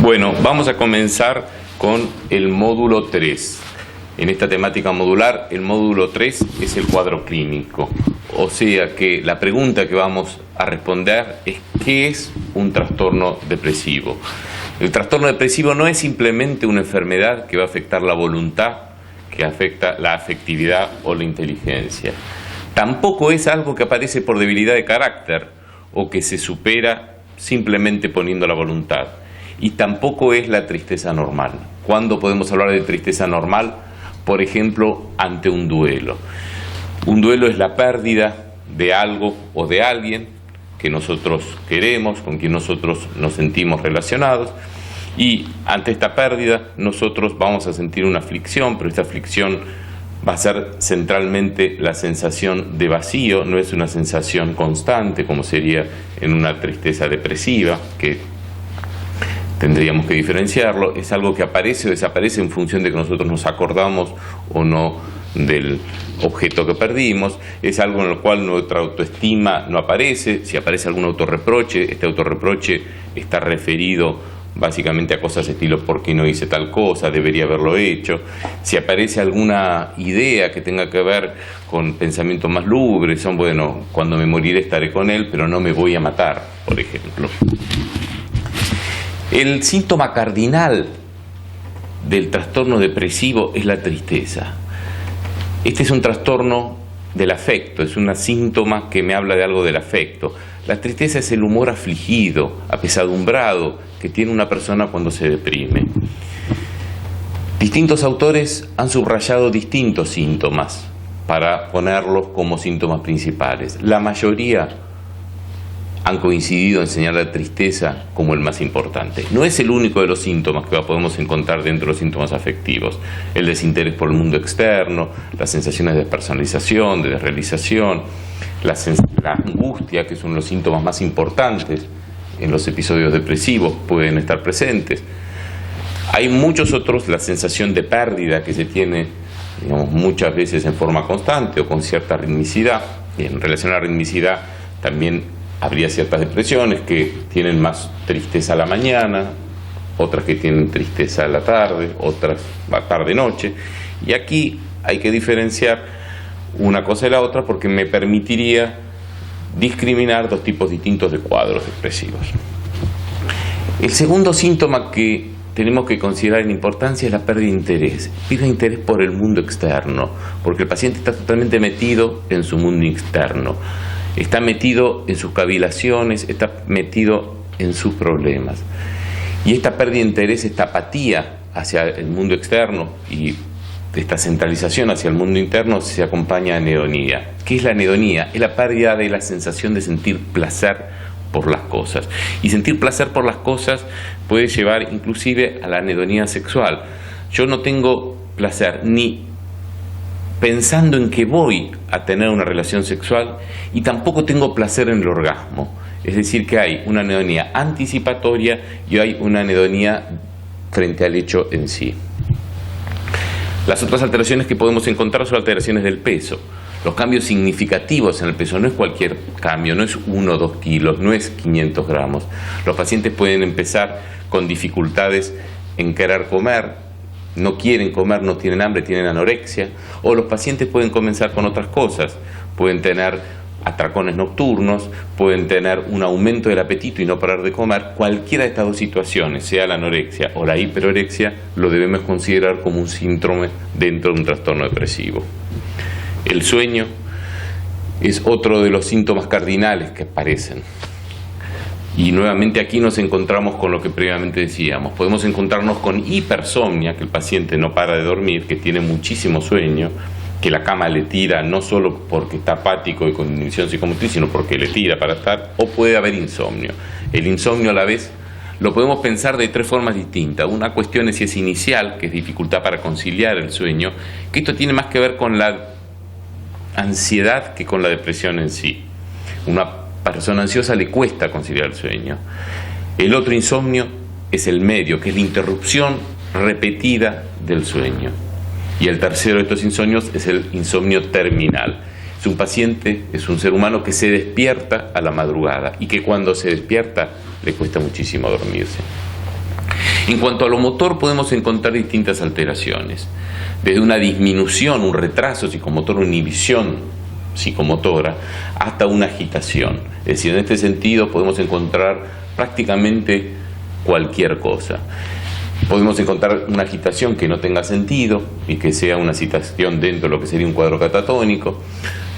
Bueno, vamos a comenzar con el módulo 3. En esta temática modular, el módulo 3 es el cuadro clínico. O sea que la pregunta que vamos a responder es ¿qué es un trastorno depresivo? El trastorno depresivo no es simplemente una enfermedad que va a afectar la voluntad, que afecta la afectividad o la inteligencia. Tampoco es algo que aparece por debilidad de carácter o que se supera simplemente poniendo la voluntad. Y tampoco es la tristeza normal. ¿Cuándo podemos hablar de tristeza normal? Por ejemplo, ante un duelo. Un duelo es la pérdida de algo o de alguien que nosotros queremos, con quien nosotros nos sentimos relacionados, y ante esta pérdida nosotros vamos a sentir una aflicción, pero esta aflicción va a ser centralmente la sensación de vacío, no es una sensación constante como sería en una tristeza depresiva, que tendríamos que diferenciarlo. Es algo que aparece o desaparece en función de que nosotros nos acordamos o no del objeto que perdimos. Es algo en lo cual nuestra autoestima no aparece. Si aparece algún autorreproche, este autorreproche está referido básicamente a cosas estilo ¿por qué no hice tal cosa? Debería haberlo hecho. Si aparece alguna idea que tenga que ver con pensamientos más lúgubres, son bueno, cuando me moriré estaré con él, pero no me voy a matar, por ejemplo. El síntoma cardinal del trastorno depresivo es la tristeza. Este es un trastorno del afecto, es un síntoma que me habla de algo del afecto. La tristeza es el humor afligido, apesadumbrado, que tiene una persona cuando se deprime. Distintos autores han subrayado distintos síntomas para ponerlos como síntomas principales. La mayoría han coincidido en señalar la tristeza como el más importante. No es el único de los síntomas que podemos encontrar dentro de los síntomas afectivos. El desinterés por el mundo externo, las sensaciones de despersonalización, de desrealización, la angustia, que es uno de los síntomas más importantes en los episodios depresivos, pueden estar presentes. Hay muchos otros, la sensación de pérdida que se tiene, digamos, muchas veces en forma constante o con cierta ritmicidad. Y en relación a la ritmicidad también habría ciertas depresiones que tienen más tristeza a la mañana, otras que tienen tristeza a la tarde, otras a tarde-noche. Y aquí hay que diferenciar una cosa de la otra porque me permitiría discriminar dos tipos distintos de cuadros depresivos. El segundo síntoma que tenemos que considerar en importancia es la pérdida de interés. Pérdida de interés por el mundo externo, porque el paciente está totalmente metido en su mundo externo. Está metido en sus cavilaciones, está metido en sus problemas. Y esta pérdida de interés, esta apatía hacia el mundo externo y esta centralización hacia el mundo interno se acompaña de anhedonía. ¿Qué es la anhedonía? Es la pérdida de la sensación de sentir placer por las cosas. Y sentir placer por las cosas puede llevar inclusive a la anhedonía sexual. Yo no tengo placer ni pensando en que voy a tener una relación sexual y tampoco tengo placer en el orgasmo. Es decir, que hay una anhedonía anticipatoria y hay una anhedonía frente al hecho en sí. Las otras alteraciones que podemos encontrar son alteraciones del peso. Los cambios significativos en el peso no es cualquier cambio, no es 1 o 2 kilos, no es 500 gramos. Los pacientes pueden empezar con dificultades en querer comer, no quieren comer, no tienen hambre, tienen anorexia, o los pacientes pueden comenzar con otras cosas, pueden tener atracones nocturnos, pueden tener un aumento del apetito y no parar de comer. Cualquiera de estas dos situaciones, sea la anorexia o la hiperorexia, lo debemos considerar como un síndrome dentro de un trastorno depresivo. El sueño es otro de los síntomas cardinales que aparecen. Y nuevamente aquí nos encontramos con lo que previamente decíamos. Podemos encontrarnos con hipersomnia, que el paciente no para de dormir, que tiene muchísimo sueño, que la cama le tira no solo porque está apático y con inhibición psicomotriz, sino porque le tira para estar, o puede haber insomnio. El insomnio a la vez lo podemos pensar de tres formas distintas. Una cuestión es si es inicial, que es dificultad para conciliar el sueño, que esto tiene más que ver con la ansiedad que con la depresión en sí. Una persona ansiosa le cuesta conciliar el sueño. El otro insomnio es el medio, que es la interrupción repetida del sueño. Y el tercero de estos insomnios es el insomnio terminal. Es un paciente, es un ser humano que se despierta a la madrugada y que cuando se despierta le cuesta muchísimo dormirse. En cuanto a lo motor, podemos encontrar distintas alteraciones, desde una disminución, un retraso psicomotor, una inhibición psicomotora, hasta una agitación. Es decir, en este sentido podemos encontrar prácticamente cualquier cosa. Podemos encontrar una agitación que no tenga sentido y que sea una agitación dentro de lo que sería un cuadro catatónico,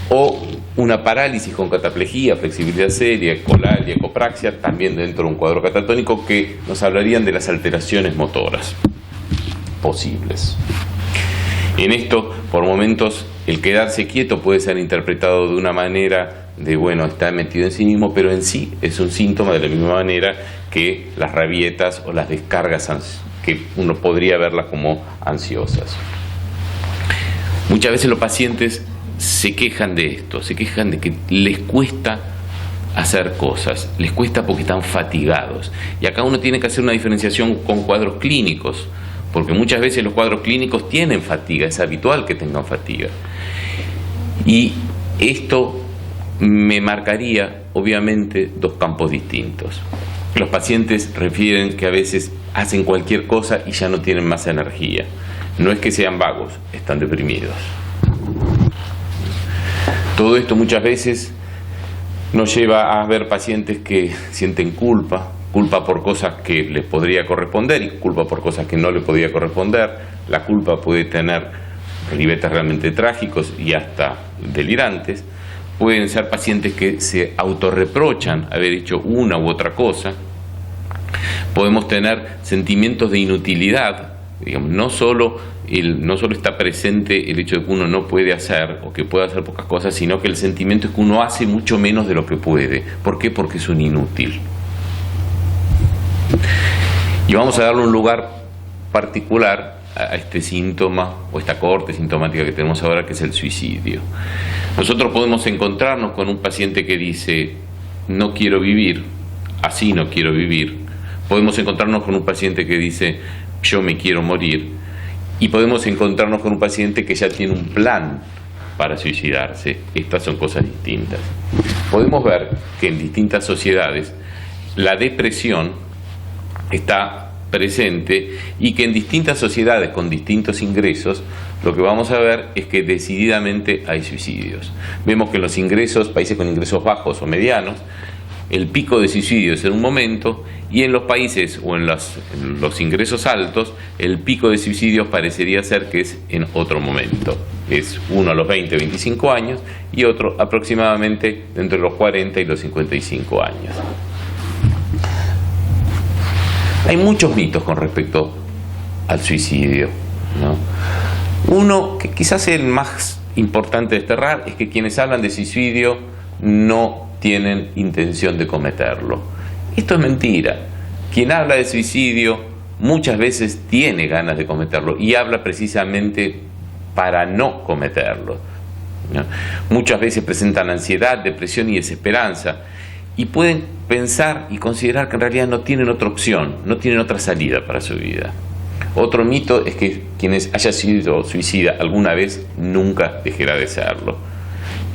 o una parálisis con cataplejía, flexibilidad seria, ecolalia, ecopraxia, también dentro de un cuadro catatónico, que nos hablarían de las alteraciones motoras posibles. En esto, por momentos, el quedarse quieto puede ser interpretado de una manera de, bueno, está metido en sí mismo, pero en sí es un síntoma de la misma manera que las rabietas o las descargas que uno podría verlas como ansiosas. Muchas veces los pacientes se quejan de esto, se quejan de que les cuesta hacer cosas, les cuesta porque están fatigados. Y acá uno tiene que hacer una diferenciación con cuadros clínicos, porque muchas veces los cuadros clínicos tienen fatiga, es habitual que tengan fatiga. Y esto me marcaría, obviamente, dos campos distintos. Los pacientes refieren que a veces hacen cualquier cosa y ya no tienen más energía. No es que sean vagos, están deprimidos. Todo esto muchas veces nos lleva a ver pacientes que sienten culpa por cosas que les podría corresponder y culpa por cosas que no les podría corresponder. La culpa puede tener ribetes realmente trágicos y hasta delirantes. Pueden ser pacientes que se autorreprochan haber hecho una u otra cosa. Podemos tener sentimientos de inutilidad. Digamos, no solo está presente el hecho de que uno no puede hacer o que puede hacer pocas cosas, sino que el sentimiento es que uno hace mucho menos de lo que puede. ¿Por qué? Porque es un inútil. Y vamos a darle un lugar particular a este síntoma o esta cohorte sintomática que tenemos ahora, que es el suicidio. Nosotros podemos encontrarnos con un paciente que dice: no quiero vivir, así no quiero vivir. Podemos encontrarnos con un paciente que dice: yo me quiero morir. Y podemos encontrarnos con un paciente que ya tiene un plan para suicidarse. Estas son cosas distintas. Podemos ver que en distintas sociedades la depresión está presente y que en distintas sociedades con distintos ingresos lo que vamos a ver es que decididamente hay suicidios. Vemos que en los ingresos, países con ingresos bajos o medianos, el pico de suicidios en un momento, y en los países o en los ingresos altos, el pico de suicidios parecería ser que es en otro momento. Es uno a los 20, 25 años y otro aproximadamente entre los 40 y los 55 años. Hay muchos mitos con respecto al suicidio, ¿no? Uno, que quizás es el más importante de desterrar, es que quienes hablan de suicidio no tienen intención de cometerlo. Esto es mentira. Quien habla de suicidio muchas veces tiene ganas de cometerlo y habla precisamente para no cometerlo, ¿no? Muchas veces presentan ansiedad, depresión y desesperanza y pueden pensar y considerar que en realidad no tienen otra opción, no tienen otra salida para su vida. Otro mito es que quienes haya sido suicida alguna vez nunca dejará de serlo.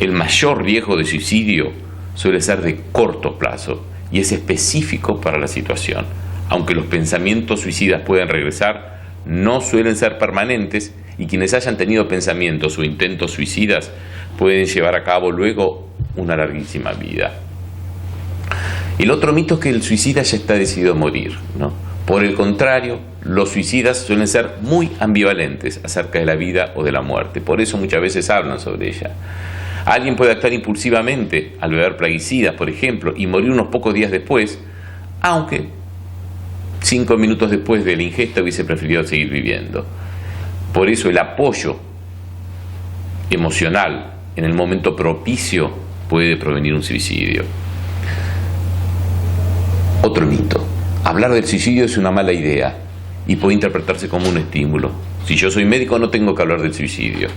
El mayor riesgo de suicidio suele ser de corto plazo y es específico para la situación. Aunque los pensamientos suicidas pueden regresar, no suelen ser permanentes y quienes hayan tenido pensamientos o intentos suicidas pueden llevar a cabo luego una larguísima vida. El otro mito es que el suicida ya está decidido a morir, ¿no? Por el contrario, los suicidas suelen ser muy ambivalentes acerca de la vida o de la muerte. Por eso muchas veces hablan sobre ella. Alguien puede actuar impulsivamente al beber plaguicidas, por ejemplo, y morir unos pocos días después, aunque 5 minutos después de la ingesta hubiese preferido seguir viviendo. Por eso el apoyo emocional en el momento propicio puede prevenir un suicidio. Otro mito: hablar del suicidio es una mala idea y puede interpretarse como un estímulo. Si yo soy médico no tengo que hablar del suicidio.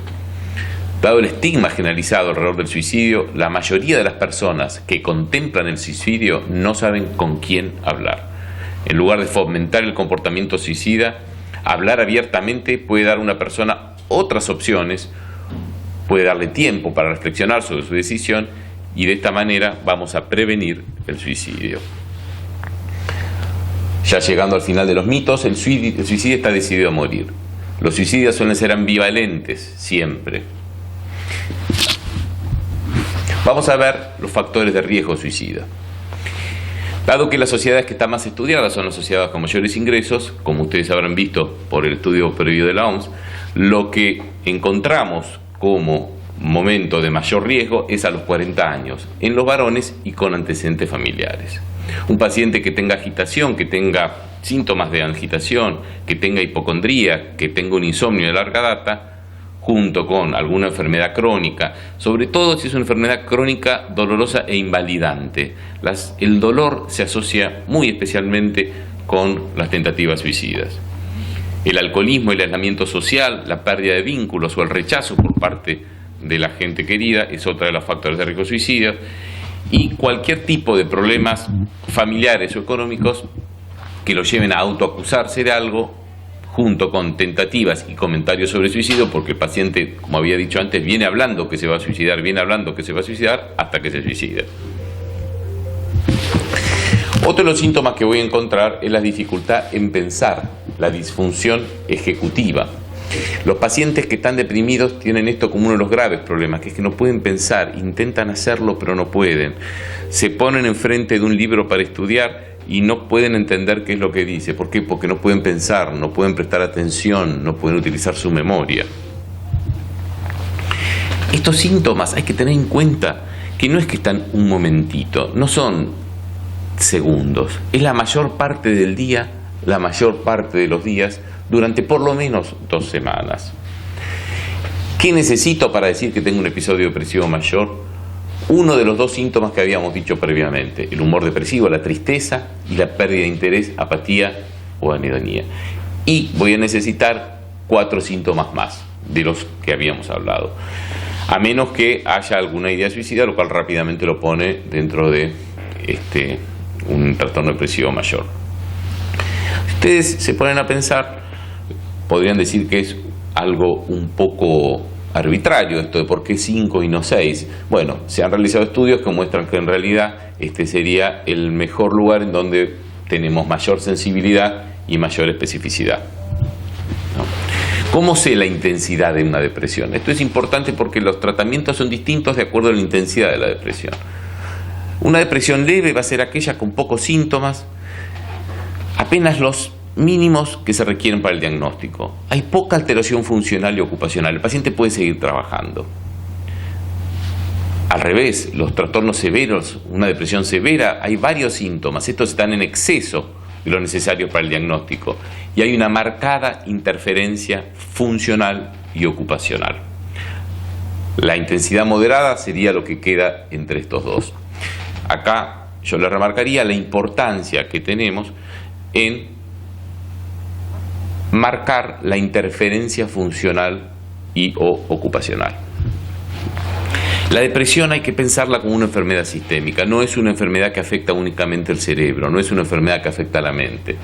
Dado el estigma generalizado alrededor del suicidio, la mayoría de las personas que contemplan el suicidio no saben con quién hablar. En lugar de fomentar el comportamiento suicida, hablar abiertamente puede dar a una persona otras opciones, puede darle tiempo para reflexionar sobre su decisión y de esta manera vamos a prevenir el suicidio. Ya llegando al final de los mitos, el suicida está decidido a morir. Los suicidas suelen ser ambivalentes, siempre. Vamos a ver los factores de riesgo suicida. Dado que las sociedades que están más estudiadas son las sociedades con mayores ingresos, como ustedes habrán visto por el estudio previo de la OMS, lo que encontramos como momento de mayor riesgo es a los 40 años, en los varones y con antecedentes familiares. Un paciente que tenga agitación, que tenga síntomas de agitación, que tenga hipocondría, que tenga un insomnio de larga data, junto con alguna enfermedad crónica, sobre todo si es una enfermedad crónica dolorosa e invalidante. El dolor se asocia muy especialmente con las tentativas suicidas. El alcoholismo, el aislamiento social, la pérdida de vínculos o el rechazo por parte de la gente querida es otra de los factores de riesgo suicida, y cualquier tipo de problemas familiares o económicos que lo lleven a autoacusarse de algo, junto con tentativas y comentarios sobre suicidio, porque el paciente, como había dicho antes, viene hablando que se va a suicidar, hasta que se suicida. Otro de los síntomas que voy a encontrar es la dificultad en pensar, la disfunción ejecutiva. Los pacientes que están deprimidos tienen esto como uno de los graves problemas, que es que no pueden pensar, intentan hacerlo pero no pueden. Se ponen enfrente de un libro para estudiar y no pueden entender qué es lo que dice. ¿Por qué? Porque no pueden pensar, no pueden prestar atención, no pueden utilizar su memoria. Estos síntomas hay que tener en cuenta que no es que están un momentito, no son segundos, es la mayor parte del día, la mayor parte de los días, durante por lo menos 2 semanas. ¿Qué necesito para decir que tengo un episodio depresivo mayor? Uno de los 2 síntomas que habíamos dicho previamente, el humor depresivo, la tristeza y la pérdida de interés, apatía o anhedonia. Y voy a necesitar 4 síntomas más de los que habíamos hablado, a menos que haya alguna idea suicida, lo cual rápidamente lo pone dentro de un trastorno depresivo mayor. Si ustedes se ponen a pensar, podrían decir que es algo un poco arbitrario esto de por qué 5 y no 6. Bueno, se han realizado estudios que muestran que en realidad este sería el mejor lugar en donde tenemos mayor sensibilidad y mayor especificidad, ¿no? ¿Cómo sé la intensidad de una depresión? Esto es importante porque los tratamientos son distintos de acuerdo a la intensidad de la depresión. Una depresión leve va a ser aquella con pocos síntomas, apenas los mínimos que se requieren para el diagnóstico. Hay poca alteración funcional y ocupacional. El paciente puede seguir trabajando. Al revés, los trastornos severos, una depresión severa, hay varios síntomas. Estos están en exceso de lo necesario para el diagnóstico. Y hay una marcada interferencia funcional y ocupacional. La intensidad moderada sería lo que queda entre estos dos. Acá yo le remarcaría la importancia que tenemos en marcar la interferencia funcional y o ocupacional. La depresión hay que pensarla como una enfermedad sistémica, no es una enfermedad que afecta únicamente el cerebro, no es una enfermedad que afecta a la mente.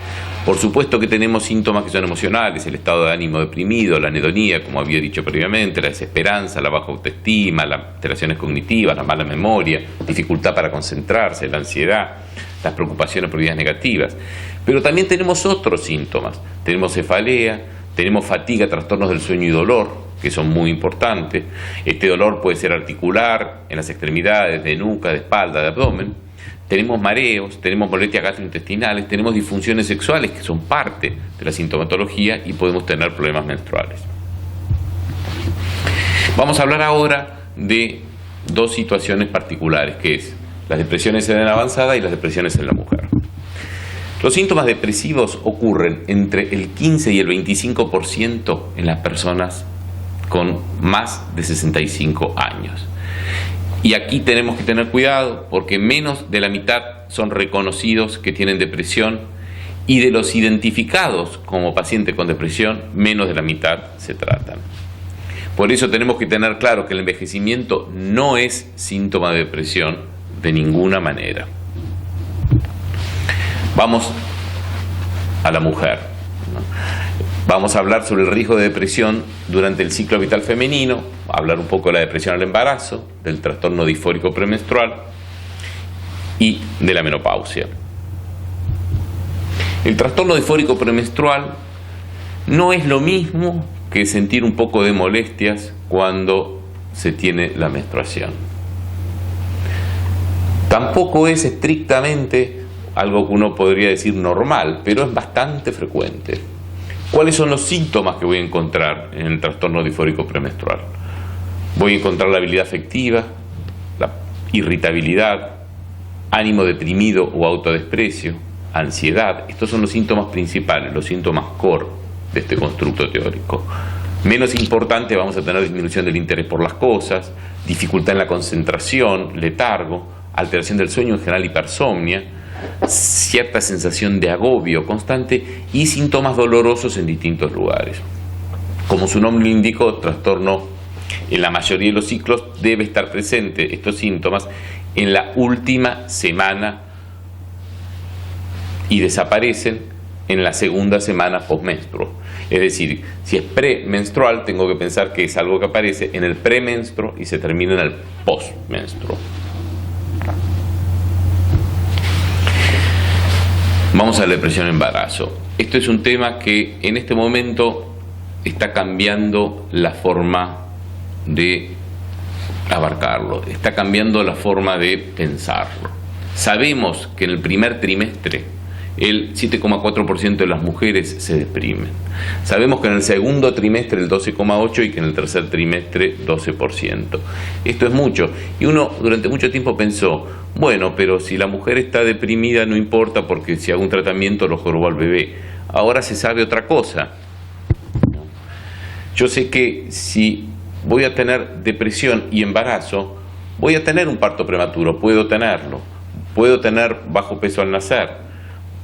Por supuesto que tenemos síntomas que son emocionales, el estado de ánimo deprimido, la anhedonia, como había dicho previamente, la desesperanza, la baja autoestima, las alteraciones cognitivas, la mala memoria, dificultad para concentrarse, la ansiedad, las preocupaciones por ideas negativas. Pero también tenemos otros síntomas, tenemos cefalea, tenemos fatiga, trastornos del sueño y dolor, que son muy importantes. Este dolor puede ser articular, en las extremidades, de nuca, de espalda, de abdomen. Tenemos mareos, tenemos molestias gastrointestinales, tenemos disfunciones sexuales que son parte de la sintomatología y podemos tener problemas menstruales. Vamos a hablar ahora de 2 situaciones particulares, que es las depresiones en edad avanzada y las depresiones en la mujer. Los síntomas depresivos ocurren entre el 15 y el 25% en las personas con más de 65 años. Y aquí tenemos que tener cuidado porque menos de la mitad son reconocidos que tienen depresión y de los identificados como pacientes con depresión, menos de la mitad se tratan. Por eso tenemos que tener claro que el envejecimiento no es síntoma de depresión de ninguna manera. Vamos a la mujer, ¿no? Vamos a hablar sobre el riesgo de depresión durante el ciclo vital femenino, hablar un poco de la depresión al embarazo, del trastorno disfórico premenstrual y de la menopausia. El trastorno disfórico premenstrual no es lo mismo que sentir un poco de molestias cuando se tiene la menstruación. Tampoco es estrictamente algo que uno podría decir normal, pero es bastante frecuente. ¿Cuáles son los síntomas que voy a encontrar en el trastorno disfórico premenstrual? Voy a encontrar la habilidad afectiva, la irritabilidad, ánimo deprimido o autodesprecio, ansiedad. Estos son los síntomas principales, los síntomas core de este constructo teórico. Menos importante, vamos a tener disminución del interés por las cosas, dificultad en la concentración, letargo, alteración del sueño, en general hipersomnia, cierta sensación de agobio constante y síntomas dolorosos en distintos lugares. Como su nombre lo indicó, trastorno en la mayoría de los ciclos debe estar presente estos síntomas en la última semana y desaparecen en la segunda semana postmenstruo. Es decir, si es premenstrual, tengo que pensar que es algo que aparece en el premenstruo y se termina en el postmenstruo. Vamos a la depresión embarazo. Esto es un tema que en este momento está cambiando la forma de abarcarlo, está cambiando la forma de pensarlo. Sabemos que en el primer trimestre el 7,4% de las mujeres se deprimen. Sabemos que en el segundo trimestre el 12,8% y que en el tercer trimestre 12%. Esto es mucho. Y uno durante mucho tiempo pensó, bueno, pero si la mujer está deprimida no importa porque si hago un tratamiento lo jorobó al bebé. Ahora se sabe otra cosa. Yo sé que si voy a tener depresión y embarazo, voy a tener un parto prematuro, puedo tenerlo. Puedo tener bajo peso al nacer.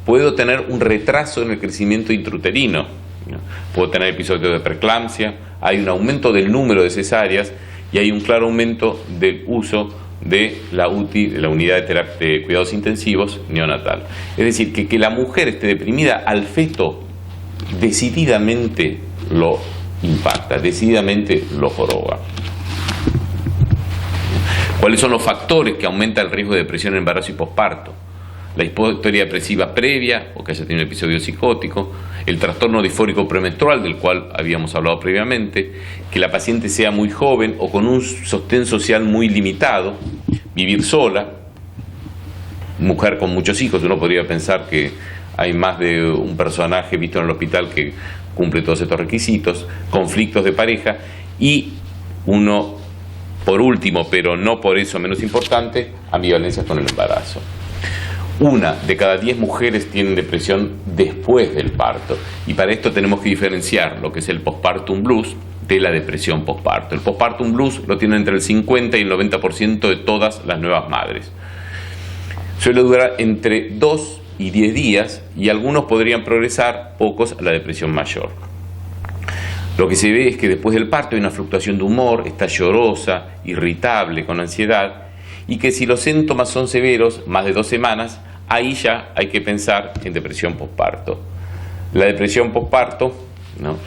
Puedo tener un retraso en el crecimiento intrauterino, ¿no? Puedo tener episodios de preeclampsia, hay un aumento del número de cesáreas y hay un claro aumento del uso de la UTI, de la unidad de terapia de cuidados intensivos neonatal. Es decir, que la mujer esté deprimida, al feto decididamente lo impacta, decididamente lo joroba. ¿Cuáles son los factores que aumentan el riesgo de depresión en embarazo y posparto? La historia depresiva previa o que haya tenido un episodio psicótico, el trastorno disfórico premenstrual del cual habíamos hablado previamente, que la paciente sea muy joven o con un sostén social muy limitado, vivir sola, mujer con muchos hijos. Uno podría pensar que hay más de un personaje visto en el hospital que cumple todos estos requisitos, conflictos de pareja y uno, por último, pero no por eso menos importante, ambivalencias con el embarazo. 1 de cada 10 mujeres tienen depresión después del parto y para esto tenemos que diferenciar lo que es el postpartum blues de la depresión postparto. El postpartum blues lo tienen entre el 50 y el 90% de todas las nuevas madres. Suele durar entre 2 y 10 días y algunos podrían progresar, pocos, a la depresión mayor. Lo que se ve es que después del parto hay una fluctuación de humor, está llorosa, irritable, con ansiedad, y que si los síntomas son severos, más de 2 semanas, ahí ya hay que pensar en depresión posparto. La depresión posparto, ¿no?,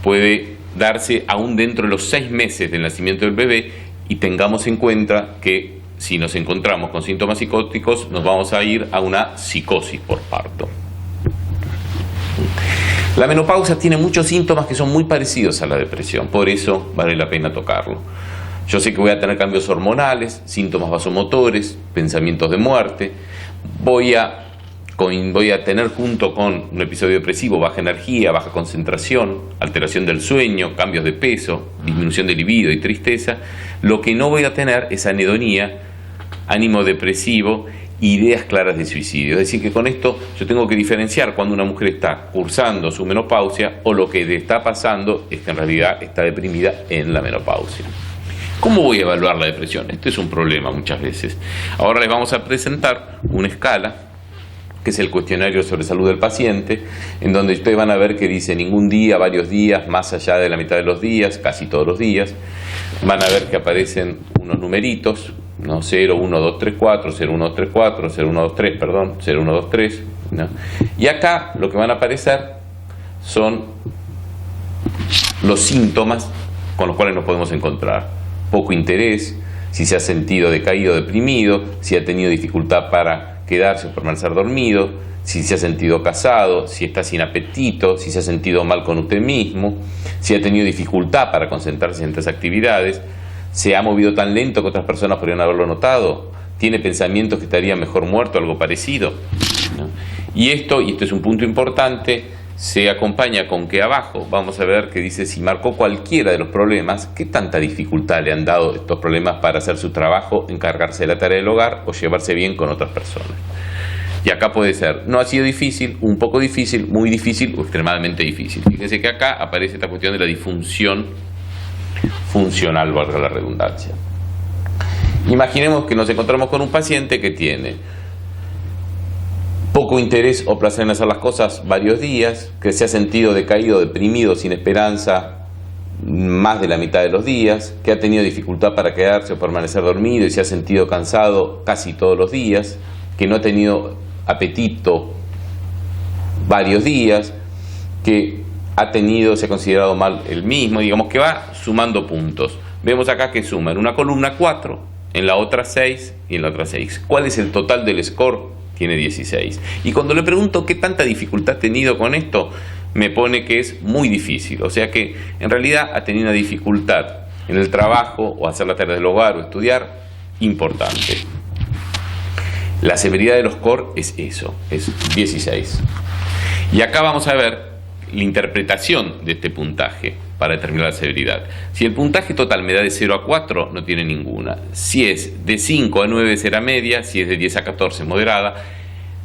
puede darse aún dentro de los 6 meses del nacimiento del bebé y tengamos en cuenta que si nos encontramos con síntomas psicóticos nos vamos a ir a una psicosis posparto. La menopausia tiene muchos síntomas que son muy parecidos a la depresión, por eso vale la pena tocarlo. Yo sé que voy a tener cambios hormonales, síntomas vasomotores, pensamientos de muerte. Voy a tener junto con un episodio depresivo baja energía, baja concentración, alteración del sueño, cambios de peso, disminución de libido y tristeza. Lo que no voy a tener es anhedonía, ánimo depresivo, ideas claras de suicidio. Es decir, que con esto yo tengo que diferenciar cuando una mujer está cursando su menopausia o lo que le está pasando es que en realidad está deprimida en la menopausia. ¿Cómo voy a evaluar la depresión? Este es un problema muchas veces. Ahora les vamos a presentar una escala, que es el cuestionario sobre salud del paciente, en donde ustedes van a ver que dice ningún día, varios días, más allá de la mitad de los días, casi todos los días. Van a ver que aparecen unos numeritos, ¿no? 0, 1, 2, 3, 4, 0, 1, 2, 3, 4, 0, 1, 2, 3, perdón, 0, 1, 2, 3, ¿no? Y acá lo que van a aparecer son los síntomas con los cuales nos podemos encontrar. Poco interés, si se ha sentido decaído, deprimido, si ha tenido dificultad para quedarse o permanecer dormido, si se ha sentido cansado, si está sin apetito, si se ha sentido mal con usted mismo, si ha tenido dificultad para concentrarse en estas actividades, se ha movido tan lento que otras personas podrían haberlo notado, tiene pensamientos que estaría mejor muerto, algo parecido, ¿no? Y esto es un punto importante, se acompaña con que abajo vamos a ver que dice si marcó cualquiera de los problemas, qué tanta dificultad le han dado estos problemas para hacer su trabajo, encargarse de la tarea del hogar o llevarse bien con otras personas. Y acá puede ser, no ha sido difícil, un poco difícil, muy difícil o extremadamente difícil. Fíjense que acá aparece esta cuestión de la disfunción funcional, valga la redundancia. Imaginemos que nos encontramos con un paciente que tiene poco interés o placer en hacer las cosas varios días, que se ha sentido decaído, deprimido, sin esperanza más de la mitad de los días, que ha tenido dificultad para quedarse o permanecer dormido y se ha sentido cansado casi todos los días, que no ha tenido apetito varios días, que se ha considerado mal el mismo, digamos que va sumando puntos. Vemos acá que suma en una columna 4, en la otra 6 y en la otra 6. ¿Cuál es el total del score? Tiene 16. Y cuando le pregunto qué tanta dificultad ha tenido con esto, me pone que es muy difícil. O sea que en realidad ha tenido una dificultad en el trabajo o hacer la tarea del hogar o estudiar importante. La severidad de los score es eso, es 16. Y acá vamos a ver la interpretación de este puntaje para determinar la severidad. Si el puntaje total me da de 0 a 4, no tiene ninguna. Si es de 5 a 9 será media, si es de 10 a 14 moderada,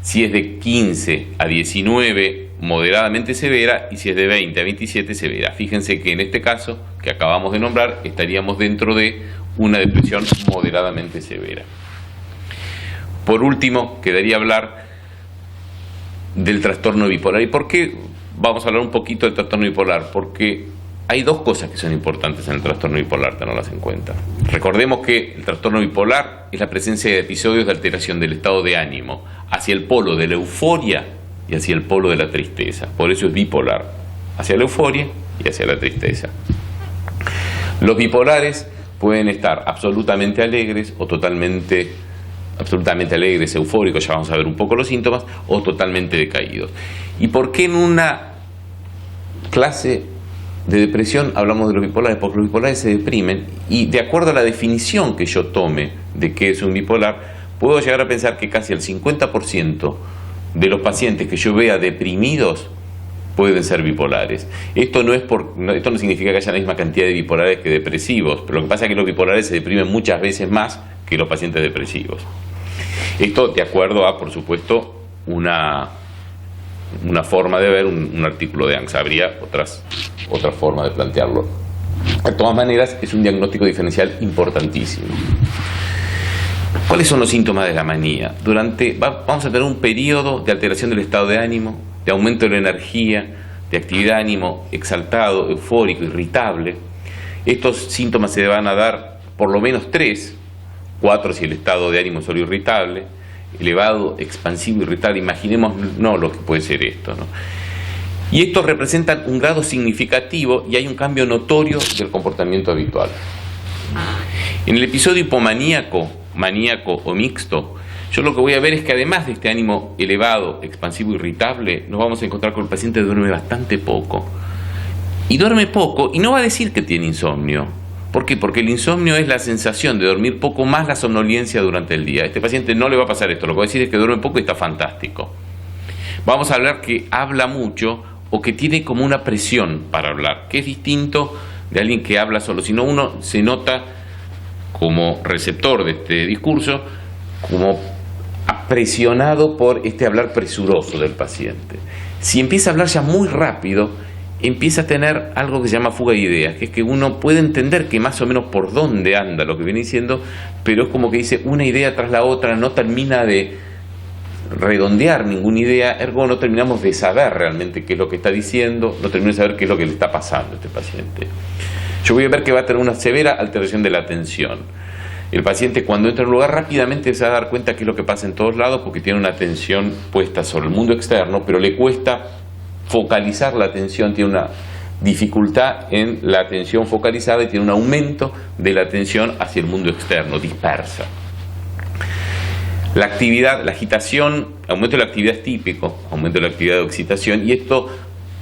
si es de 15 a 19 moderadamente severa y si es de 20 a 27 severa. Fíjense que en este caso que acabamos de nombrar estaríamos dentro de una depresión moderadamente severa. Por último, quedaría hablar del trastorno bipolar. ¿Y por qué vamos a hablar un poquito del trastorno bipolar? Porque hay dos cosas que son importantes en el trastorno bipolar, tenerlas en cuenta. Recordemos que el trastorno bipolar es la presencia de episodios de alteración del estado de ánimo hacia el polo de la euforia y hacia el polo de la tristeza. Por eso es bipolar, hacia la euforia y hacia la tristeza. Los bipolares pueden estar absolutamente alegres o absolutamente alegres, eufóricos, ya vamos a ver un poco los síntomas, o totalmente decaídos. ¿Y por qué en una clase de depresión hablamos de los bipolares? Porque los bipolares se deprimen y de acuerdo a la definición que yo tome de qué es un bipolar, puedo llegar a pensar que casi el 50% de los pacientes que yo vea deprimidos pueden ser bipolares. Esto no significa que haya la misma cantidad de bipolares que depresivos, pero lo que pasa es que los bipolares se deprimen muchas veces más que los pacientes depresivos. Esto de acuerdo a, por supuesto, una forma de ver un artículo de ANSA. Habría otra forma de plantearlo. De todas maneras, es un diagnóstico diferencial importantísimo. ¿Cuáles son los síntomas de la manía? Vamos a tener un periodo de alteración del estado de ánimo, de aumento de la energía, de actividad de ánimo exaltado, eufórico, irritable. Estos síntomas se van a dar por lo menos 3, 4 si el estado de ánimo es solo irritable, elevado, expansivo, irritable. Imaginemos lo que puede ser esto, ¿no? Y estos representan un grado significativo y hay un cambio notorio del comportamiento habitual. En el episodio hipomaníaco, maníaco o mixto, yo lo que voy a ver es que además de este ánimo elevado, expansivo, irritable, nos vamos a encontrar con el paciente que duerme bastante poco. Y duerme poco y no va a decir que tiene insomnio. ¿Por qué? Porque el insomnio es la sensación de dormir poco más la somnolencia durante el día. A este paciente no le va a pasar esto, lo que va a decir es que duerme poco y está fantástico. Vamos a hablar que habla mucho o que tiene como una presión para hablar, que es distinto de alguien que habla solo, sino uno se nota como receptor de este discurso, como presionado por este hablar presuroso del paciente. Si empieza a hablar ya muy rápido, empieza a tener algo que se llama fuga de ideas, que es que uno puede entender que más o menos por dónde anda lo que viene diciendo, pero es como que dice una idea tras la otra, no termina de redondear ninguna idea, ergo no terminamos de saber realmente qué es lo que está diciendo, no terminamos de saber qué es lo que le está pasando a este paciente. Yo voy a ver que va a tener una severa alteración de la atención. El paciente cuando entra en un lugar rápidamente se va a dar cuenta qué es lo que pasa en todos lados porque tiene una atención puesta sobre el mundo externo, pero le cuesta focalizar la atención, tiene una dificultad en la atención focalizada y tiene un aumento de la atención hacia el mundo externo, dispersa. La actividad, la agitación, aumento de la actividad es típico, aumento de la actividad de excitación, y esto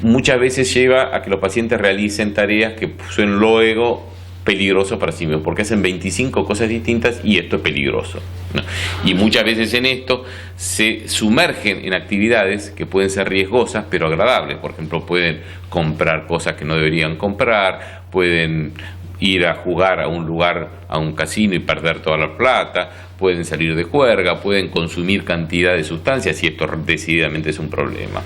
muchas veces lleva a que los pacientes realicen tareas que son luego peligrosas para sí mismos, porque hacen 25 cosas distintas y esto es peligroso, ¿no? Y muchas veces en esto se sumergen en actividades que pueden ser riesgosas pero agradables. Por ejemplo, pueden comprar cosas que no deberían comprar, pueden ir a jugar a un lugar, a un casino y perder toda la plata, pueden salir de juerga, pueden consumir cantidad de sustancias y esto decididamente es un problema.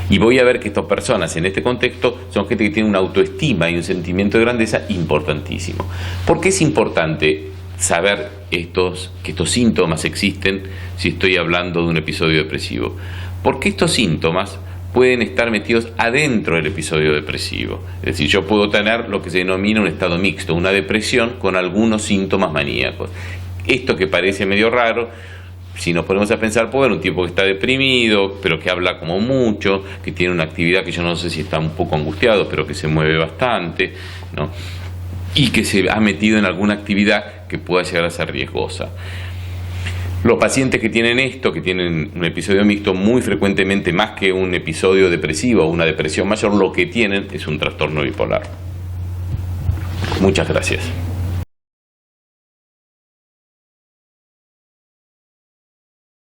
Y voy a ver que estas personas en este contexto son gente que tiene una autoestima y un sentimiento de grandeza importantísimo. ¿Por qué es importante saber que estos síntomas existen si estoy hablando de un episodio depresivo? Porque estos síntomas pueden estar metidos adentro del episodio depresivo. Es decir, yo puedo tener lo que se denomina un estado mixto, una depresión con algunos síntomas maníacos. Esto que parece medio raro, si nos ponemos a pensar, puede haber un tipo que está deprimido, pero que habla como mucho, que tiene una actividad que yo no sé si está un poco angustiado, pero que se mueve bastante, ¿no? Y que se ha metido en alguna actividad que pueda llegar a ser riesgosa. Los pacientes que tienen esto, que tienen un episodio mixto, muy frecuentemente, más que un episodio depresivo o una depresión mayor, lo que tienen es un trastorno bipolar. Muchas gracias.